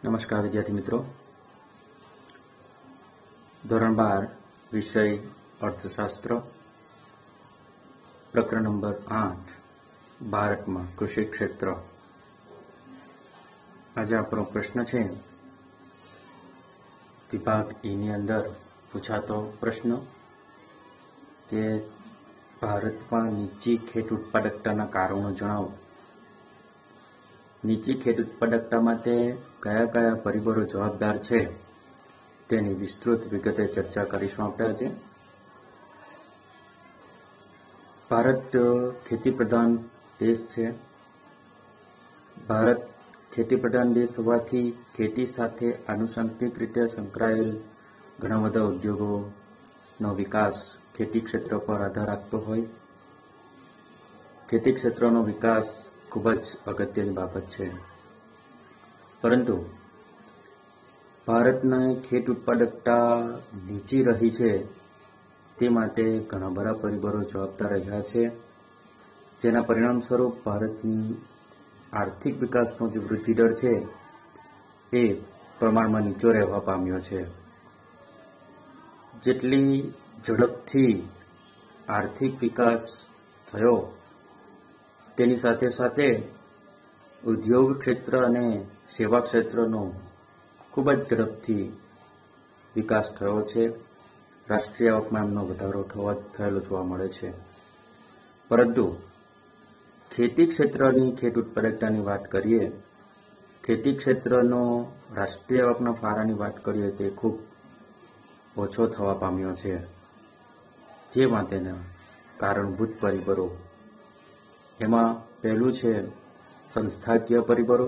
नमस्कार विद्यार्थी मित्रों, धोरण 12 विषय अर्थशास्त्र प्रकरण नंबर 8 भारत में कृषि क्षेत्र। आज आपनो प्रश्न है विभाग ई नी अंदर पूछातो प्रश्न के भारत में नीची खेत उत्पादकता कारणों जणावो। नीची खेत उत्पादकता माटे कया कया परिबळो जवाबदार छे तेनी विस्तृत विगते चर्चा करीशुं आपणे आजे। भारत खेती प्रधान देश छे। भारत खेती प्रधान देश होवाथी खेती साथे आनुषंगिक रीते संकळायेल घणा बधा उद्योगोनो विकास खेती क्षेत्र पर आधार राखतो होय। खेती क्षेत्रनो विकास खूब ज अगत्यनी बाबत है, परंतु भारतना खेत उत्पादकता नीची रही है ते माटे घणा बधा परिबळो जवाबदार रह्या छे, जेना परिणाम स्वरूप भारतनी आर्थिक विकासनो जे वृद्धि दर है ए प्रमाणमां नीचो रहेवा पाम्यो छे। जेटली झड़पथी आर्थिक विकास थयो तेनी साथे साथे उद्योग क्षेत्र अने सेवा क्षेत्रनो खूब ज झड़पथी विकास थयो छे। राष्ट्रीय आवकमां एमनो वधारो थयेलो जोवा मळे छे। परंतु खेती क्षेत्रनी खेत उत्पादकतानी वात करीए, खेती क्षेत्रनो राष्ट्रीय आवकना फाळानी वात करीए ते खूब ओछो थवा पाम्यो छे। जे माटेना कारणभूत परिबळो एमां पहेलुं छे संस्थाकीय परिबळो,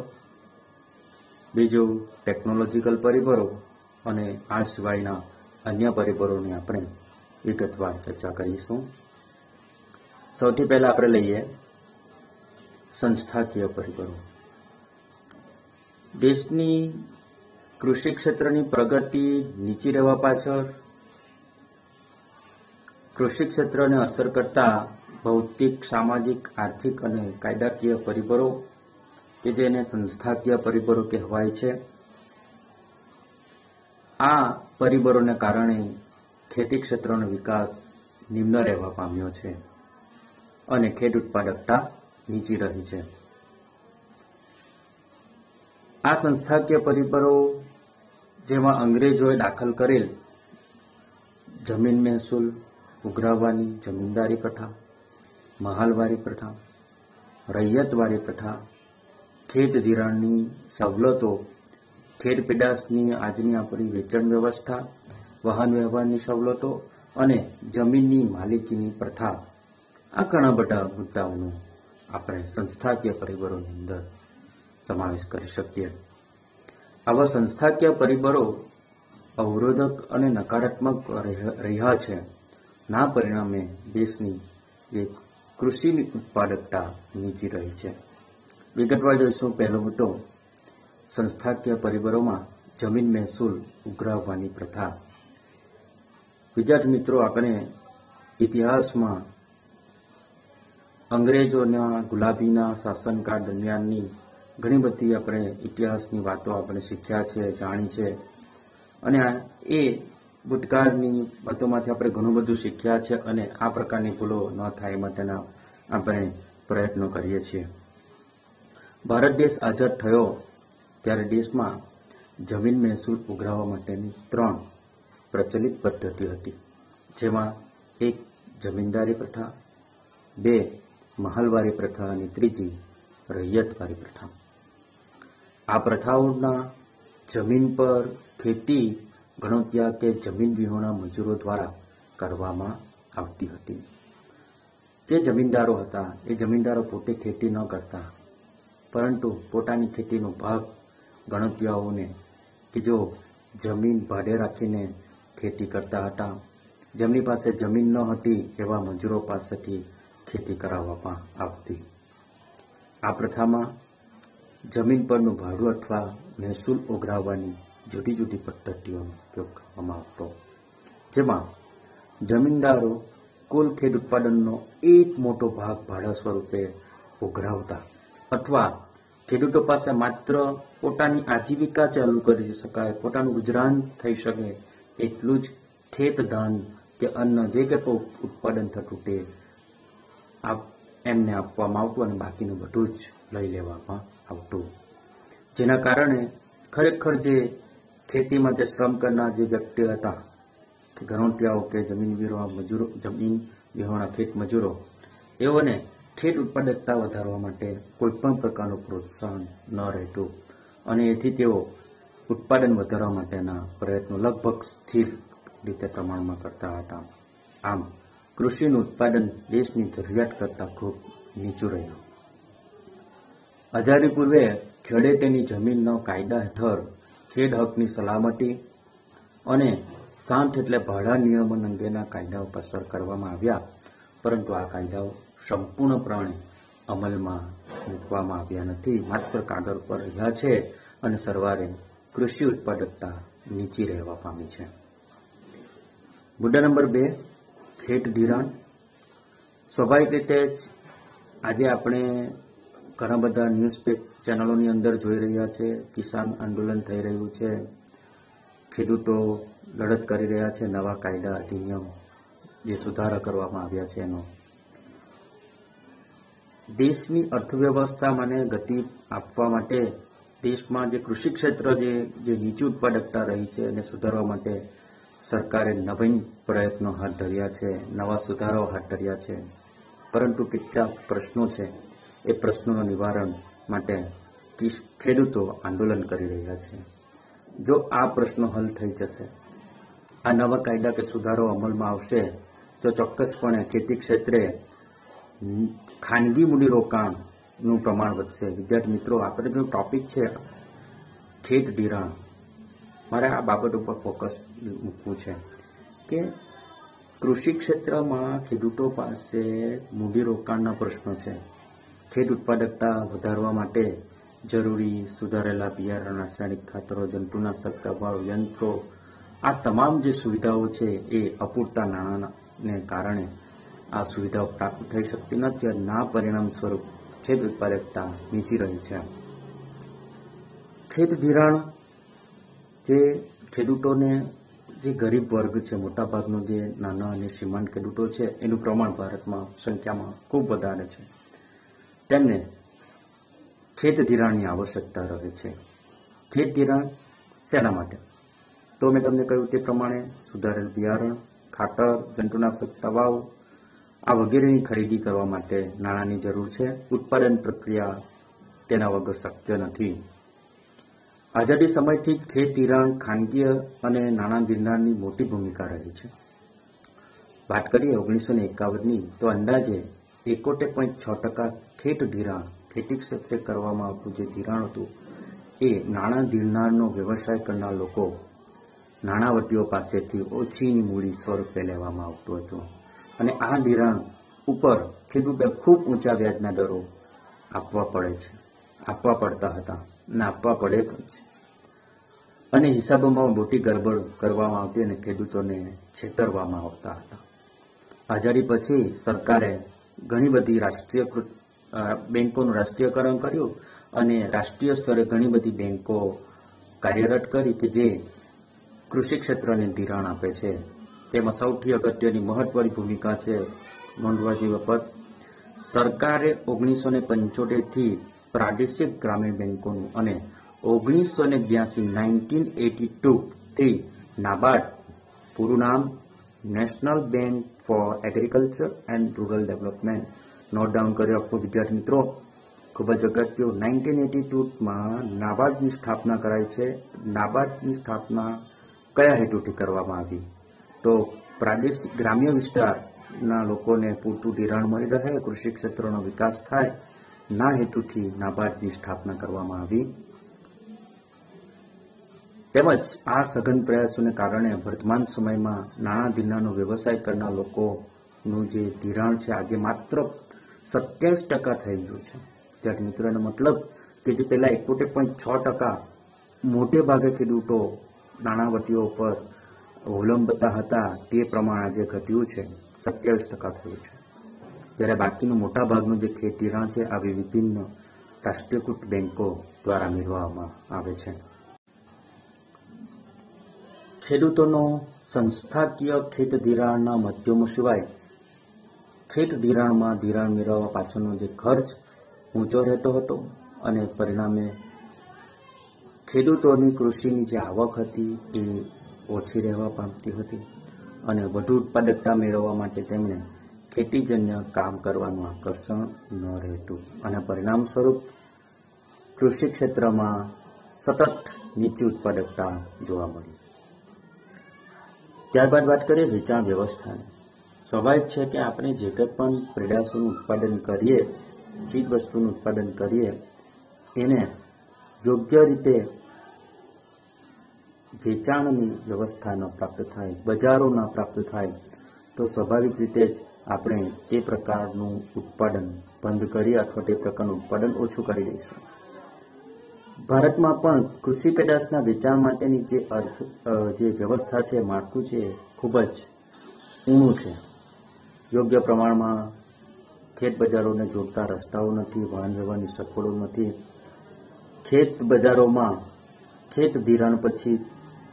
बीजू टेक्नोलॉजिकल परिबळो अने आ सिवायना अन्य परिबळोनी आपणे विगतवार चर्चा करीशुं। सौथी पहेला आपणे लईए संस्थाकीय परिबळो। देशनी कृषि क्षेत्रनी प्रगति नीची रहेवा पाछळ कृषि क्षेत्रने असर करता भौतिक, सामाजिक, आर्थिक और कायदाकीय परिबळो के जेने संस्थाकीय परिबळो कहेवाय छे। आ परिबळोने कारणे खेती क्षेत्रनो विकास निम्न रहेवा पाम्यो छे अने खेत उत्पादकता नीची रही छे। आ संस्थाकीय परिबळो जेमां अंग्रेजोए दाखल करेल जमीन महसूल उघराववानी जमीनदारी प्रथा, महालवारी प्रथा, रैयतवारी प्रथा, खेत धिराणनी सवलतो, खेत पेदाशनी आजनी आपणी वेचाण व्यवस्था, वाहन व्यवहारनी सवलतो अने जमीननी मालिकीनी प्रथा, आ घणा बधा मुद्दाओनो આપણે સંસ્થાકીય પરિબળોની અંદર સમાવેશ કરી શકીએ। આવા સંસ્થાકીય પરિબળો અવરોધક અને નકારાત્મક રહ્યા છે। ના પરિણામે દેશની જે કૃષિની ઉત્પાદકતા નીચી રહી છે। વિગતવાર જોઈશું। પહેલો મુદ્દો સંસ્થાકીય પરિબળોમાં જમીન મહેસૂલ ઉઘરાવવાની પ્રથા। વિદ્યાર્થી મિત્રો, આપણે ઇતિહાસમાં અંગ્રેજોના ગુલાબીના શાસનકાળ દરમિયાનની ઘણી બધી આપણે ઇતિહાસની વાતો આપણે શીખ્યા છે, જાણી છે અને એ ભૂતકાળની વાતોમાંથી આપણે ઘણું બધું શીખ્યા છે અને આ પ્રકારની ભૂલો ન થાય માટેના આપણે પ્રયત્નો કરીએ છીએ। ભારત દેશ આઝાદ થયો ત્યારે દેશમાં જમીન મહેસૂલ ઉઘરાવવા માટેની 3 પ્રચલિત પદ્ધતિ હતી, જેમાં એક જમીનદારી પ્રથા, 2 મહલવારી પ્રથા અને 3જી રૈયતવારી પ્રથા। આ પ્રથાઓના જમીન પર ખેતી ગણોત્યા કે જમીન વિહોણા મજૂરો દ્વારા કરવામાં આવતી હતી। જે જમીનદારો હતા એ જમીનદારો પોતે ખેતી ન કરતા, પરંતુ પોતાની ખેતીનો ભાગ ગણોતિયાઓને કે જો જમીન ભાડે રાખીને ખેતી કરતા હતા, જેમની પાસે જમીન ન હતી એવા મજૂરો પાસેથી ખેતી કરાવવામાં આવતી। આ પ્રથામાં જમીન પરનું ભાડું અથવા મહેસૂલ ઓગળાવવાની જુદી જુદી પદ્ધતિઓનો ઉપયોગ કરવામાં આવતો, જેમાં જમીનદારો કુલ ખેત ઉત્પાદનનો એક મોટો ભાગ ભાડા સ્વરૂપે ઓગળાવતા અથવા ખેડૂતો પાસે માત્ર પોતાની આજીવિકા ચાલુ કરી શકાય, પોતાનું ગુજરાન થઈ શકે એટલું જ ખેત ધાન કે અન્ન જે કે ઉત્પાદન થતું તે એમને આપવામાં આવતું અને બાકીનું બધું જ લઈ લેવામાં આવતું, જેના કારણે ખરેખર જે ખેતીમાં જે શ્રમ કરનાર જે વ્યક્તિ હતા કે ઘરોટિયાઓ કે જમીન વિહોણા ખેત મજૂરો, એઓને ખેત ઉત્પાદકતા વધારવા માટે કોઈ પણ પ્રકારનું પ્રોત્સાહન ન રહેતું અને એથી તેઓ ઉત્પાદન વધારવા માટેના પ્રયત્નો લગભગ સ્થિર રીતે પ્રમાણમાં કરતા હતા. આમ કૃષિનું ઉત્પાદન દેશની જરૂરિયાત કરતાં ખૂબ નીચું રહ્યું. આઝાદી પૂર્વે ખેડે તેની જમીનનો કાયદા હેઠળ ખેડ હકની સલામતી અને સાંઠ એટલે ભાડા નિયમન અંગેના કાયદાઓ પસાર કરવામાં આવ્યા, પરંતુ આ કાયદાઓ સંપૂર્ણપણે અમલમાં મૂકવામાં આવ્યા નથી, માત્ર કાગળ પર રહ્યા છે અને સરવારે કૃષિ ઉત્પાદકતા નીચી રહેવા પામી છે. મુદ્દા નંબર 2, ખેત ધિરાણ. સ્વાભાવિક રીતે જ આજે આપણે ઘણા બધા ન્યૂઝ ચેનલોની અંદર જોઈ રહ્યા છે, કિસાન આંદોલન થઈ રહ્યું છે, ખેડૂતો લડત કરી રહ્યા છે નવા કાયદા અધિનિયમ જે સુધારા કરવામાં આવ્યા છે એનો. દેશની અર્થવ્યવસ્થાને ગતિ આપવા માટે દેશમાં જે કૃષિ ક્ષેત્ર જે નીચી ઉત્પાદકતા રહી છે એને સુધારવા માટે સરકારે નવીન પ્રયત્નો હાથ ધર્યા છે, નવા સુધારાઓ હાથ ધર્યા છે, પરંતુ કેટલાક પ્રશ્નો છે એ પ્રશ્નોના નિવારણ માટે ખેડૂતો આંદોલન કરી રહ્યા છે. જો આ પ્રશ્નો હલ થઈ જશે, આ નવા કાયદા કે સુધારો અમલમાં આવશે, તો ચોક્કસપણે ખેતી ક્ષેત્રે ખાનગી મૂડીરોકાણનું પ્રમાણ વધશે. વિદ્યાર્થી મિત્રો, આપણે જો ટોપિક છે ખેત ધિરાણ, મારે આ બાબત ઉપર ફોકસ મૂકવું છે કે કૃષિ ક્ષેત્રમાં ખેડૂતો પાસે મૂડીરોકાણના પ્રશ્નો છે. ખેત ઉત્પાદકતા વધારવા માટે જરૂરી સુધારેલા બિયારણ, રાસાયણિક ખાતરો, જંતુનાશક દવાઓ, યંત્રો, આ તમામ જે સુવિધાઓ છે એ અપૂરતા નાણાંને કારણે આ સુવિધાઓ પ્રાપ્ત થઈ શકતી નથી અને ના પરિણામ સ્વરૂપ ખેત ઉત્પાદકતા નીચી રહી છે. ખેત ધિરાણ જે ખેડૂતોને, જે ગરીબ વર્ગ છે, મોટાભાગનો જે નાના અને સીમાંત ખેડૂતો છે એનું પ્રમાણ ભારતમાં સંખ્યામાં ખૂબ વધારે છે, તેમને ખેત ધિરાણની આવશ્યકતા રહે છે. ખેત ધિરાણ શેના માટે? તો મેં તમને કહ્યું તે પ્રમાણે સુધારેલ બિયારણ, ખાતર, જંતુનાશક દવાઓ આ વગેરેની ખરીદી કરવા માટે નાણાંની જરૂર છે. ઉત્પાદન પ્રક્રિયા તેના વગર શક્ય નથી. આઝાદી સમયથી જ ખેત ધિરાણ ખાનગી અને નાણાં ધીરનારની મોટી ભૂમિકા રહી છે. વાત કરીએ 1951ની, તો અંદાજે 71.6% ખેત ધિરાણ, ખેતી ક્ષેત્રે કરવામાં આવતું જે ધિરાણ હતું એ નાણાં ધીરનારનો વ્યવસાય કરનાર લોકો, નાણાવટીઓ પાસેથી ઓછીની મૂડી સ્વરૂપે લેવામાં આવતું હતું અને આ ધિરાણ ઉપર ખેડૂતે ખૂબ ઊંચા વ્યાજના દરો આપવા પડતા હતા અને આપવા પડે પણ છે. અને હિસાબોમાં મોટી ગડબડ કરવામાં આવતી અને ખેડૂતોને છેતરવામાં આવતા હતા. આઝાદી પછી સરકારે ઘણી બધી રાષ્ટ્રીયકૃત બેંકોનું રાષ્ટ્રીયકરણ કર્યું અને રાષ્ટ્રીય સ્તરે ઘણી બધી બેંકો કાર્યરત કરી કે જે કૃષિ ક્ષેત્રને ધિરાણ આપે છે. તેમાં સૌથી અગત્યની મહત્વની ભૂમિકા છે નોંધવા જેવી બાબત, સરકારે 1975થી પ્રાદેશિક ગ્રામીણ બેંકોનું અને 1982 થી નાબાર્ડ, પૂરું નામ national bank four agriculture and rural development, note down કર્યો આપો વિદ્યાર્થી મિત્રો, ખૂબ જ અગત્ય. 1982માં નાબાર્ડની સ્થાપના કરાઈ છે. નાબાર્ડની સ્થાપના કયા હેતુથી કરવામાં આવી? તો પ્રાદેશિક ગ્રામ્ય વિસ્તારના લોકોને પૂરતું ધિરાણ મળી રહે, કૃષિ ક્ષેત્રનો વિકાસ થાય, ના હેતુથી નાબાર્ડની સ્થાપના કરવામાં આવી. તેમજ આ સઘન પ્રયાસોને કારણે વર્તમાન સમયમાં નાણાં ધીરનારનો વ્યવસાય કરનાર લોકોનું જે ધિરાણ છે આજે માત્ર 27% થઈ ગયું છે. ત્યારે મિત્રો એનો મતલબ કે જે પહેલા 71.6% મોટે ભાગે ખેડૂતો નાણાવટીઓ પર અવલંબતા હતા તે પ્રમાણ આજે ઘટ્યું છે, 27% થયું છે. જ્યારે બાકીનું મોટા ભાગનું જે ખેત ધિરાણ છે આવી વિભિન્ન રાષ્ટ્રીયકૃત બેંકો દ્વારા મેળવવામાં આવે છે. ખેડૂતોનો સંસ્થાકીય ખેત ધિરાણના માધ્યમો સિવાય ખેત ધિરાણમાં ધિરાણ મેળવવા પાછળનો જે ખર્ચ ઊંચો રહેતો હતો અને પરિણામે ખેડૂતોની કૃષિની જે આવક હતી એ ઓછી રહેવા પામતી હતી અને વધુ ઉત્પાદકતા મેળવવા માટે તેમણે ખેતીજન્ય કામ કરવાનું આકર્ષણ ન રહેતું અને પરિણામ સ્વરૂપ કૃષિ ક્ષેત્રમાં સતત નીચી ઉત્પાદકતા જોવા મળી. ત્યારબાદ વાત કરીએ વેચાણ વ્યવસ્થાની. સ્વાભાવિક છે કે આપણે જે કંઈ પણ પેદાશોનું ઉત્પાદન કરીએ, ચીજ વસ્તુનું ઉત્પાદન કરીએ, એને યોગ્ય રીતે વેચાણની વ્યવસ્થા ન પ્રાપ્ત થાય, બજારો ન પ્રાપ્ત થાય તો સ્વાભાવિક રીતે જ આપણે તે પ્રકારનું ઉત્પાદન બંધ કરી અથવા તે પ્રકારનું ઉત્પાદન ઓછું કરી દઈશું. ભારતમાં પણ કૃષિ પેદાશના વેચાણ માટેની જે વ્યવસ્થા છે, માળખું છે, ખૂબ જ ઊણું છે. યોગ્ય પ્રમાણમાં ખેત બજારોને જોડતા રસ્તાઓ નથી, વાહન વ્યવહારની સગવડો નથી. ખેત બજારોમાં ખેત ધિરાણ પછી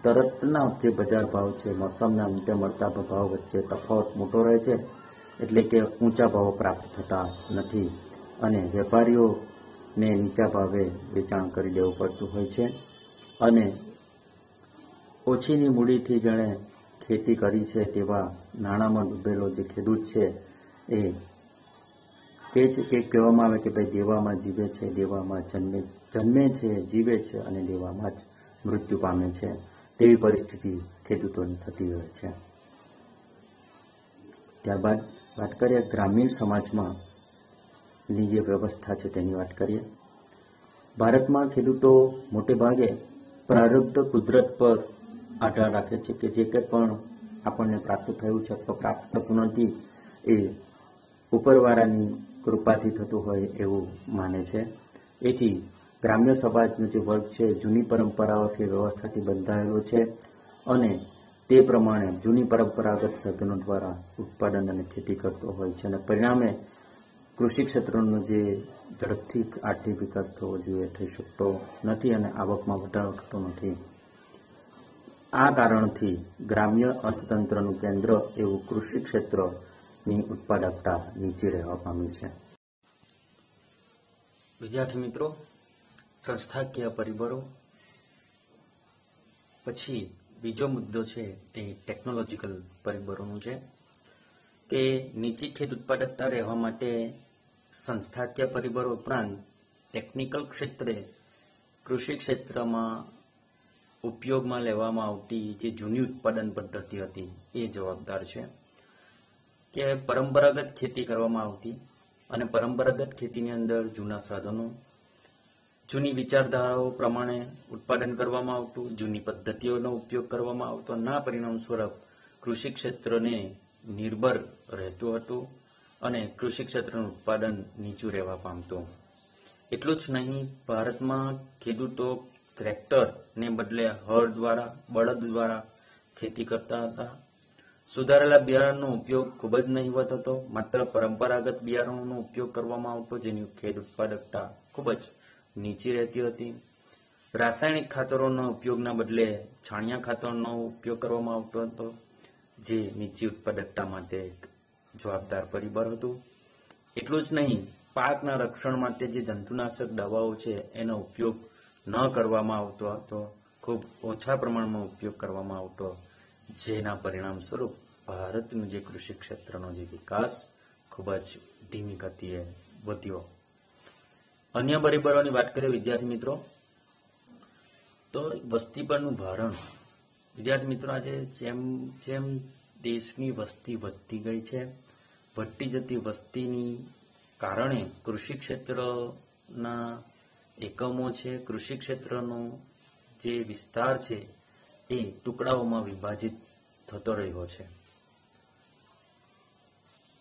તરતના જે બજાર ભાવ છે, મોસમના અંતે મળતા ભાવ વચ્ચે તફાવત મોટો રહે છે, એટલે કે ઊંચા ભાવો પ્રાપ્ત થતા નથી અને વેપારીઓને નીચા ભાવે વેચાણ કરી દેવું પડતું હોય છે અને ઓછીની મૂડીથી જેણે ખેતી કરી છે તેવા નાણાંમાં ડૂબેલો જે ખેડૂત છે એ કહેવામાં આવે કે ભાઈ દેવામાં જીવે છે, દેવામાં જન્મે છે, જીવે છે અને દેવામાં જ મૃત્યુ પામે છે, તેવી પરિસ્થિતિ ખેડૂતોની થતી હોય છે. ત્યારબાદ વાત કરીએ ગ્રામીણ સમાજમાં ની જે વ્યવસ્થા છે તેની વાત કરીએ. ભારતમાં ખેડૂતો મોટે ભાગે પ્રારબ્ધ કુદરત પર આધાર રાખે છે કે જે કંઈ પણ આપણને પ્રાપ્ત થયું છે અથવા પ્રાપ્ત થતું નથી એ ઉપરવાળાની કૃપાથી થતું હોય એવું માને છે. એથી ગ્રામ્ય સમાજનો જે વર્ગ છે જૂની પરંપરાઓથી વ્યવસ્થાથી બંધાયેલો છે અને તે પ્રમાણે જૂની પરંપરાગત સાધનો દ્વારા ઉત્પાદન અને ખેતી કરતો હોય છે અને પરિણામે કૃષિ ક્ષેત્રનો જે ઝડપથી આર્થિક વિકાસ થવો જોઈએ થઈ શકતો નથી અને આવકમાં વધારો થતો નથી. આ કારણથી ગ્રામ્ય અર્થતંત્રનું કેન્દ્ર એવું કૃષિ ક્ષેત્રની ઉત્પાદકતા નીચી રહેવા પામી છે. વિદ્યાર્થી મિત્રો, સંસ્થાકીય પરિબળો પછી બીજો મુદ્દો છે તે ટેકનોલોજીકલ પરિબળોનું છે કે નીચી ખેત ઉત્પાદકતા રહેવા માટે સંસ્થાકીય પરિબળો ઉપરાંત ટેકનિકલ ક્ષેત્રે કૃષિ ક્ષેત્રમાં ઉપયોગમાં લેવામાં આવતી જે જૂની ઉત્પાદન પદ્ધતિ હતી એ જવાબદાર છે. કે પરંપરાગત ખેતી કરવામાં આવતી અને પરંપરાગત ખેતીની અંદર જૂના સાધનો, જૂની વિચારધારાઓ પ્રમાણે ઉત્પાદન કરવામાં આવતું, જૂની પદ્ધતિઓનો ઉપયોગ કરવામાં આવતો, ના પરિણામ સ્વરૂપ કૃષિ ક્ષેત્રને નિર્ભર રહેતું હતું અને કૃષિ ક્ષેત્રનું ઉત્પાદન નીચું રહેવા પામતું. એટલું જ નહીં, ભારતમાં ખેડૂતો ટ્રેક્ટરને બદલે હળ દ્વારા, બળદ દ્વારા ખેતી કરતા હતા. સુધારેલા બિયારણનો ઉપયોગ ખૂબ જ નહિવત હતો. માત્ર પરંપરાગત બિયારણોનો ઉપયોગ કરવામાં આવતો જેની ખેત ઉત્પાદકતા ખૂબ જ નીચી રહેતી હતી. રાસાયણિક ખાતરોના ઉપયોગના બદલે છાણિયા ખાતરનો ઉપયોગ કરવામાં આવતો હતો જે નીચી ઉત્પાદકતા માટે જવાબદાર પરિબળ હતું. એટલું જ નહીં, પાકના રક્ષણ માટે જે જંતુનાશક દવાઓ છે એનો ઉપયોગ ન કરવામાં આવતો હતો, ખૂબ ઓછા પ્રમાણમાં ઉપયોગ કરવામાં આવતો, જેના પરિણામ સ્વરૂપ ભારતનું જે કૃષિ ક્ષેત્રનો જે વિકાસ ખૂબ જ ધીમી ગતિએ વધ્યો. અન્ય પરિબળોની વાત કરીએ વિદ્યાર્થી મિત્રો તો વસ્તી પરનું ભારણ. વિદ્યાર્થી મિત્રો, આજે જેમ જેમ દેશની વસ્તી વધતી ગઈ છે, વધતી જતી વસ્તીની કારણે કૃષિ ક્ષેત્રના એકમો છે, કૃષિ ક્ષેત્રનો જે વિસ્તાર છે એ ટુકડાઓમાં વિભાજિત થતો રહ્યો છે.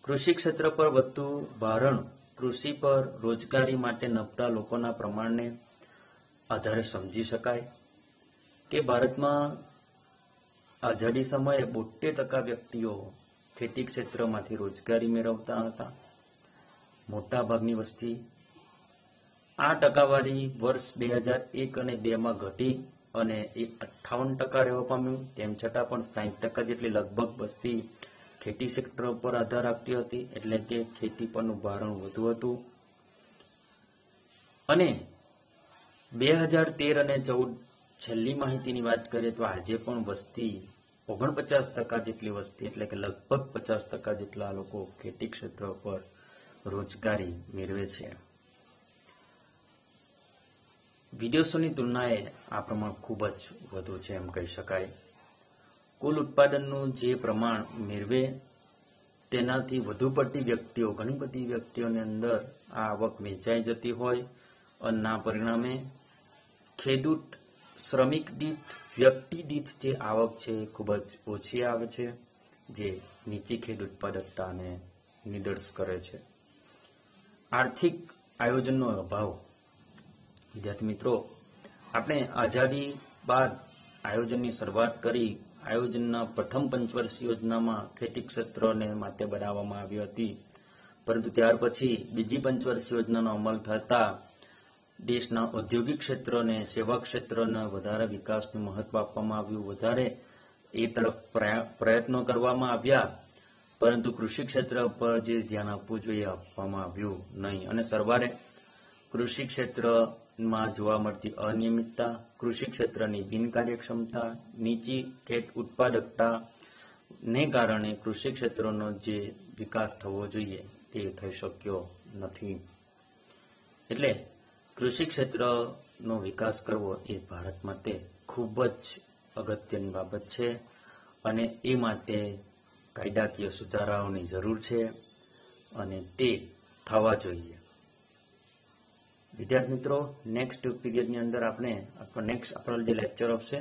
કૃષિ ક્ષેત્ર પર વધતું ભારણ કૃષિ પર રોજગારી માટે નભતા લોકોના પ્રમાણને આધારે સમજી શકાય કે ભારતમાં આઝાદી સમયે 72% વ્યક્તિઓ ખેતી ક્ષેત્રમાંથી રોજગારી મેળવતા હતા. મોટા ભાગની વસ્તી આ ટકાવારી વર્ષ 2001 અને 2માં ઘટી અને એ 58% રહેવા પામ્યું. તેમ છતાં પણ 60% જેટલી લગભગ વસ્તી ખેતી ક્ષેત્ર પર આધાર રાખતી હતી, એટલે કે ખેતી પરનું ભારણ વધુ હતું. અને 2013 અને 14 છેલ્લી માહિતીની વાત કરીએ તો આજે પણ વસ્તી 49% જેટલી વસ્તી, એટલે કે લગભગ 50% જેટલા લોકો ખેતી ક્ષેત્ર પર રોજગારી મેળવે છે. વિદેશોની તુલનાએ આ પ્રમાણ ખૂબ જ વધુ છે એમ કહી શકાય. કુલ ઉત્પાદનનું જે પ્રમાણ મેળવે તેનાથી વધુ પડતી વ્યક્તિઓ, ઘણી બધી વ્યક્તિઓની અંદર આ આવક વેચાઈ જતી હોય અને પરિણામે ખેડૂત શ્રમિક દીઠ, વ્યક્તિ દીઠ જે આવક છે એ ખૂબ જ ઓછી આવે છે, જે નીચી ખેડૂત ઉત્પાદકતાને નિદર્શ કરે છે. આર્થિક આયોજનનો અભાવ. વિદ્યાર્થી મિત્રો, આપણે આઝાદી બાદ આયોજનની શરૂઆત કરી. આયોજનના પ્રથમ પંચવર્ષીય યોજનામાં ખેતી ક્ષેત્રને માટે બનાવવામાં આવી હતી, પરંતુ ત્યાર પછી બીજી પંચવર્ષીય યોજનાનો અમલ થતા દેશના ઔદ્યોગિક ક્ષેત્રને, સેવા ક્ષેત્રને વધારે વિકાસનું મહત્વ આપવામાં આવ્યું. વધારે એ તરફ પ્રયત્નો કરવામાં આવ્યા, પરંતુ કૃષિ ક્ષેત્ર પર જે ધ્યાન આપવું જોઈએ આપવામાં આવ્યું નહીં. અને સરવારે કૃષિ ક્ષેત્રમાં જોવા મળતી અનિયમિતતા, કૃષિ ક્ષેત્રની બિનકાર્યક્ષમતા, નીચી ખેત ઉત્પાદકતા ને કારણે કૃષિ ક્ષેત્રનો જે વિકાસ થવો જોઈએ તે થઈ શક્યો નથી. એટલે કૃષિ ક્ષેત્રનો વિકાસ કરવો એ ભારત માટે ખૂબ જ અગત્યની બાબત છે અને એ માટે કાયદાકીય સુધારાઓની જરૂર છે અને તે થવા જોઈએ. વિદ્યાર્થી મિત્રો, નેક્સ્ટ પીરિયડની અંદર આપણો જે લેક્ચર આવશે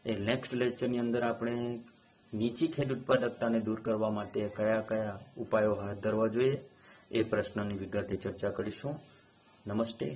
એ નેક્સ્ટ લેક્ચરની અંદર આપણે નીચી ખેત ઉત્પાદકતાને દૂર કરવા માટે કયા કયા ઉપાયો હાથ ધરવા જોઈએ એ પ્રશ્નની વિગતે ચર્ચા કરીશું. નમસ્તે.